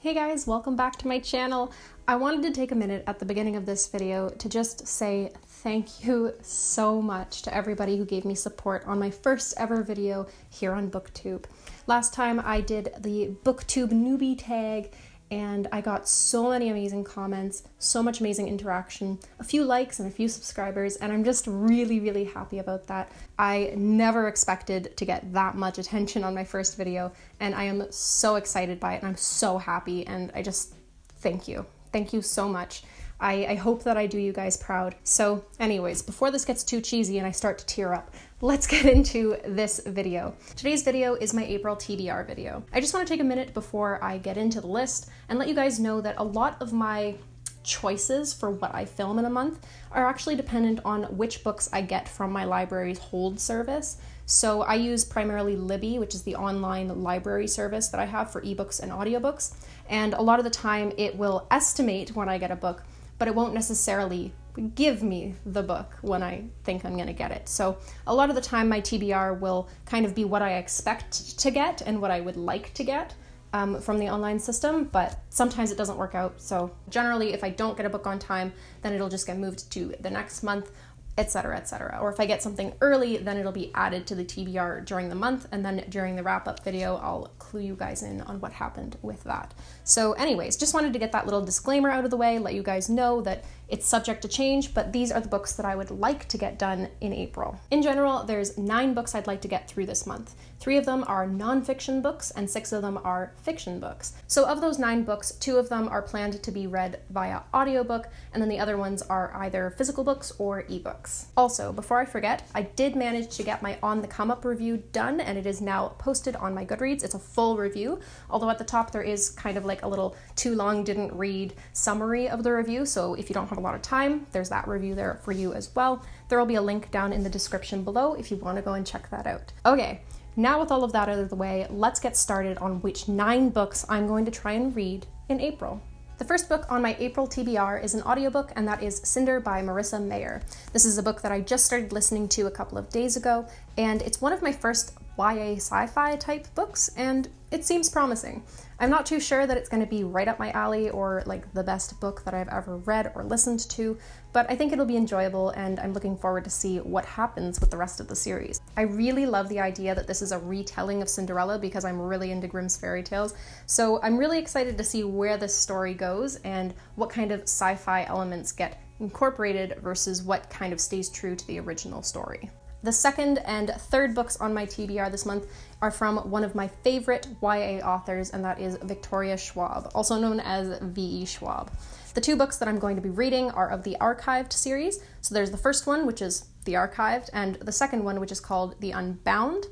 Hey guys, welcome back to my channel. I wanted to take a minute at the beginning of this video to just say thank you so much to everybody who gave me support on my first ever video here on Booktube. Last time I did the Booktube newbie tag and I got so many amazing comments, so much amazing interaction, a few likes and a few subscribers, and I'm just really happy about that. I never expected to get that much attention on my first video, and I am so excited by it, and I'm so happy, and I just thank you. Thank you so much. I hope that I do you guys proud. So anyways, before this gets too cheesy and I start to tear up, let's get into this video. Today's video is my April TBR video. I just want to take a minute before I get into the list and let you guys know that a lot of my choices for what I film in a month are actually dependent on which books I get from my library's hold service. So I use primarily Libby, which is the online library service that I have for ebooks and audiobooks. And a lot of the time it will estimate when I get a book, but it won't necessarily give me the book when I think I'm gonna get it. So a lot of the time my TBR will kind of be what I expect to get and what I would like to get from the online system, but sometimes it doesn't work out. So generally, if I don't get a book on time, then it'll just get moved to the next month, etc., etc. Or if I get something early, then it'll be added to the TBR during the month, and then during the wrap-up video, I'll clue you guys in on what happened with that. So anyways, just wanted to get that little disclaimer out of the way, let you guys know that it's subject to change, but these are the books that I would like to get done in April. In general, there's 9 books I'd like to get through this month. 3 of them are non-fiction books and 6 of them are fiction books. So of those 9 books, 2 of them are planned to be read via audiobook, and then the other ones are either physical books or ebooks. Also, before I forget, I did manage to get my On the Come Up review done, and it is now posted on my Goodreads. It's a full review, although at the top there is kind of like a little too long didn't read summary of the review, so if you don't have a lot of time, there's that review there for you as well. There will be a link down in the description below if you want to go and check that out. Okay, now with all of that out of the way, let's get started on which 9 books I'm going to try and read in April. The first book on my April TBR is an audiobook, and that is Cinder by Marissa Mayer. This is a book that I just started listening to a couple of days ago, and it's one of my first YA sci-fi type books, and it seems promising. I'm not too sure that it's going to be right up my alley or like the best book that I've ever read or listened to, but I think it'll be enjoyable, and I'm looking forward to see what happens with the rest of the series. I really love the idea that this is a retelling of Cinderella because I'm really into Grimm's fairy tales, so I'm really excited to see where this story goes and what kind of sci-fi elements get incorporated versus what kind of stays true to the original story. The second and third books on my TBR this month are from one of my favorite YA authors, and that is Victoria Schwab, also known as V.E. Schwab. The 2 books that I'm going to be reading are of the Archived series. So there's the first one, which is The Archived, and the second one, which is called The Unbound.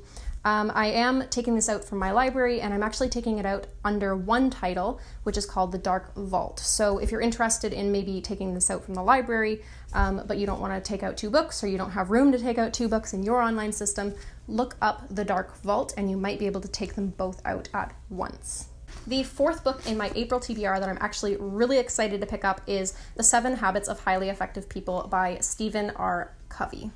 I am taking this out from my library, and I'm actually taking it out under one title, which is called The Dark Vault. So if you're interested in maybe taking this out from the library, but you don't want to take out 2 books, or you don't have room to take out 2 books in your online system, look up The Dark Vault, and you might be able to take them both out at once. The 4th book in my April TBR that I'm actually really excited to pick up is The 7 Habits of Highly Effective People by Stephen R. Covey.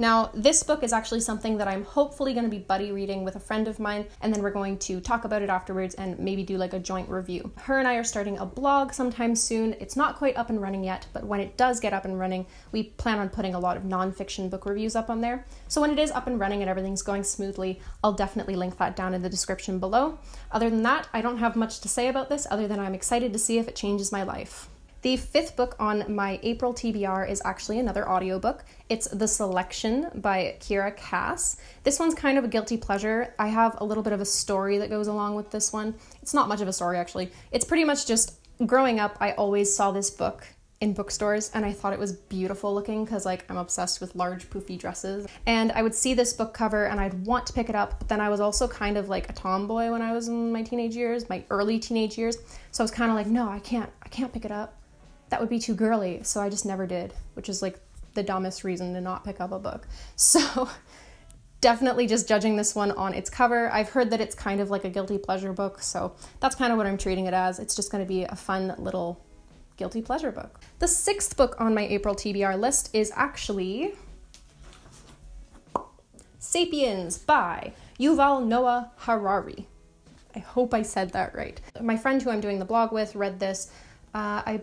Now, this book is actually something that I'm hopefully going to be buddy reading with a friend of mine, and then we're going to talk about it afterwards and maybe do like a joint review. Her and I are starting a blog sometime soon. It's not quite up and running yet, but when it does get up and running, we plan on putting a lot of nonfiction book reviews up on there. So when it is up and running and everything's going smoothly, I'll definitely link that down in the description below. Other than that, I don't have much to say about this other than I'm excited to see if it changes my life. The 5th book on my April TBR is actually another audiobook. It's The Selection by Kiera Cass. This one's kind of a guilty pleasure. I have a little bit of a story that goes along with this one. It's not much of a story, actually. It's pretty much just growing up, I always saw this book in bookstores, and I thought it was beautiful looking because like I'm obsessed with large poofy dresses, and I would see this book cover and I'd want to pick it up, but then I was also kind of like a tomboy when I was in my teenage years, my early teenage years, so I was kind of like, no, I can't pick it up. That would be too girly, so I just never did, which is like the dumbest reason to not pick up a book. So definitely just judging this one on its cover. I've heard that it's kind of like a guilty pleasure book, so that's kind of what I'm treating it as. It's just going to be a fun little guilty pleasure book. The 6th book on my April TBR list is actually Sapiens by Yuval Noah Harari. I hope I said that right. My friend who I'm doing the blog with read this, I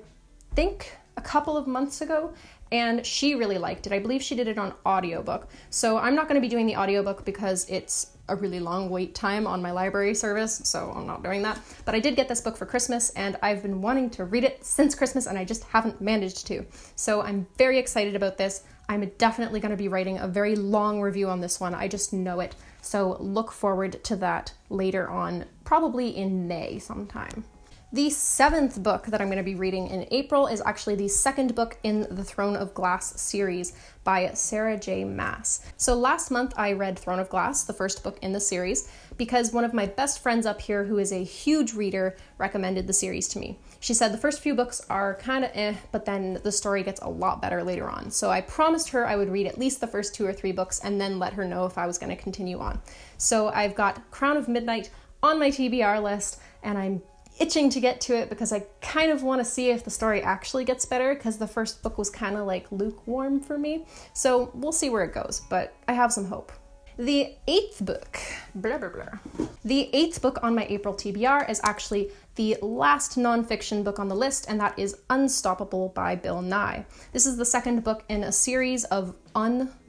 think a couple of months ago, and she really liked it. I believe she did it on audiobook. So I'm not going to be doing the audiobook because it's a really long wait time on my library service, so I'm not doing that. But I did get this book for Christmas, and I've been wanting to read it since Christmas, and I just haven't managed to. So I'm very excited about this. I'm definitely going to be writing a very long review on this one. I just know it. So look forward to that later on, probably in May sometime. The 7th book that I'm going to be reading in April is actually the 2nd book in the Throne of Glass series by Sarah J. Maas. So last month I read Throne of Glass, the first book in the series, because one of my best friends up here who is a huge reader recommended the series to me. She said the first few books are kind of but then the story gets a lot better later on. So I promised her I would read at least the first 2 or 3 books and then let her know if I was going to continue on. So I've got Crown of Midnight on my TBR list, and I'm itching to get to it because I kind of want to see if the story actually gets better, because the first book was kind of like lukewarm for me. So we'll see where it goes, but I have some hope. The 8th book, The 8th book on my April TBR is actually the last nonfiction book on the list, and that is Unstoppable by Bill Nye. This is the 2nd book in a series of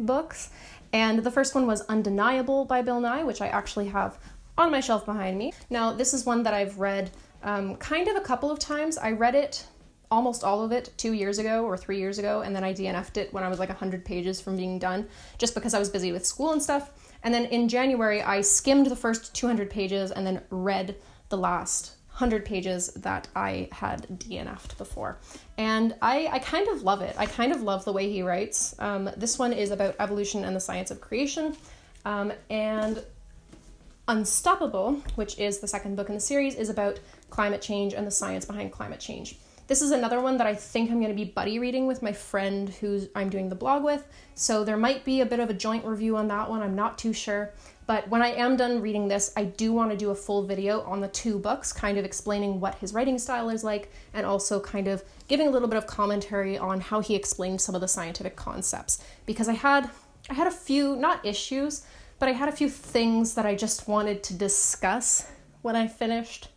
books, and the first one was Undeniable by Bill Nye, which I actually have on my shelf behind me. Now, this is one that I've read kind of a couple of times. I read it, almost all of it, 2 years ago or 3 years ago, and then I DNF'd it when I was like 100 pages from being done, just because I was busy with school and stuff. And then in January, I skimmed the first 200 pages and then read the last 100 pages that I had DNF'd before. And I kind of love it. I kind of love the way he writes. This one is about evolution and the science of creation. And Unstoppable, which is the 2nd book in the series, is about climate change and the science behind climate change. This is another one that I think I'm going to be buddy reading with my friend who I'm doing the blog with, so there might be a bit of a joint review on that one, I'm not too sure. But when I am done reading this, I do want to do a full video on the 2 books, kind of explaining what his writing style is like, and also kind of giving a little bit of commentary on how he explained some of the scientific concepts. Because I had a few, not issues, but I had a few things that I just wanted to discuss when I finished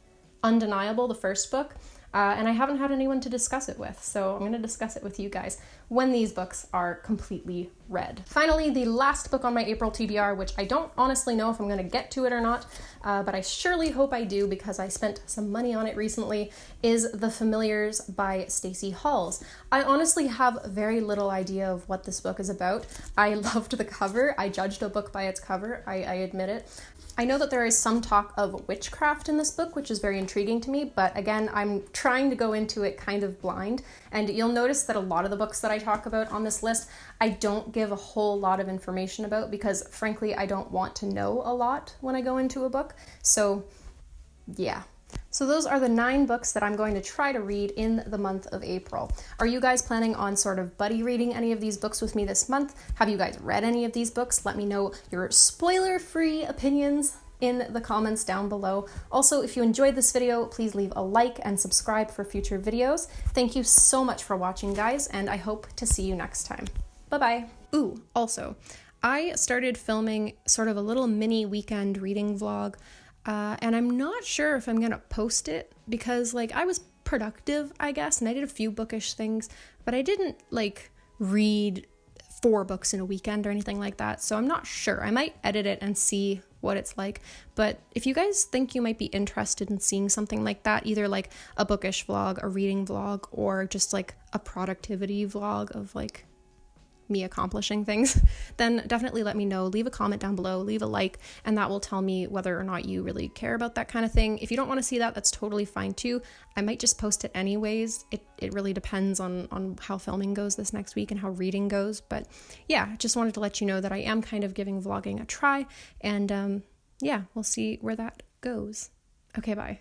Undeniable, the first book, and I haven't had anyone to discuss it with, so I'm going to discuss it with you guys when these books are completely read. Finally, the last book on my April TBR, which I don't honestly know if I'm going to get to it or not, but I surely hope I do because I spent some money on it recently, is The Familiars by Stacey Halls. I honestly have very little idea of what this book is about. I loved the cover. I judged a book by its cover, I admit it. I know that there is some talk of witchcraft in this book, which is very intriguing to me, but again, I'm trying to go into it kind of blind, and you'll notice that a lot of the books that I talk about on this list, I don't give a whole lot of information about because, frankly, I don't want to know a lot when I go into a book, so yeah. So those are the 9 books that I'm going to try to read in the month of April. Are you guys planning on sort of buddy reading any of these books with me this month? Have you guys read any of these books? Let me know your spoiler-free opinions in the comments down below. Also, if you enjoyed this video, please leave a like and subscribe for future videos. Thank you so much for watching, guys, and I hope to see you next time. Bye-bye. Ooh, also, I started filming sort of a little mini weekend reading vlog, and I'm not sure if I'm gonna post it because, like, I was productive, I guess, and I did a few bookish things, but I didn't, like, read 4 books in a weekend or anything like that, so I'm not sure. I might edit it and see what it's like, but if you guys think you might be interested in seeing something like that, either like a bookish vlog, a reading vlog, or just like a productivity vlog of like me accomplishing things, then definitely let me know. Leave a comment down below, leave a like, and that will tell me whether or not you really care about that kind of thing. If you don't want to see that, that's totally fine too. I might just post it anyways. It really depends on how filming goes this next week and how reading goes. But yeah, just wanted to let you know that I am kind of giving vlogging a try, and yeah, we'll see where that goes. Okay, bye.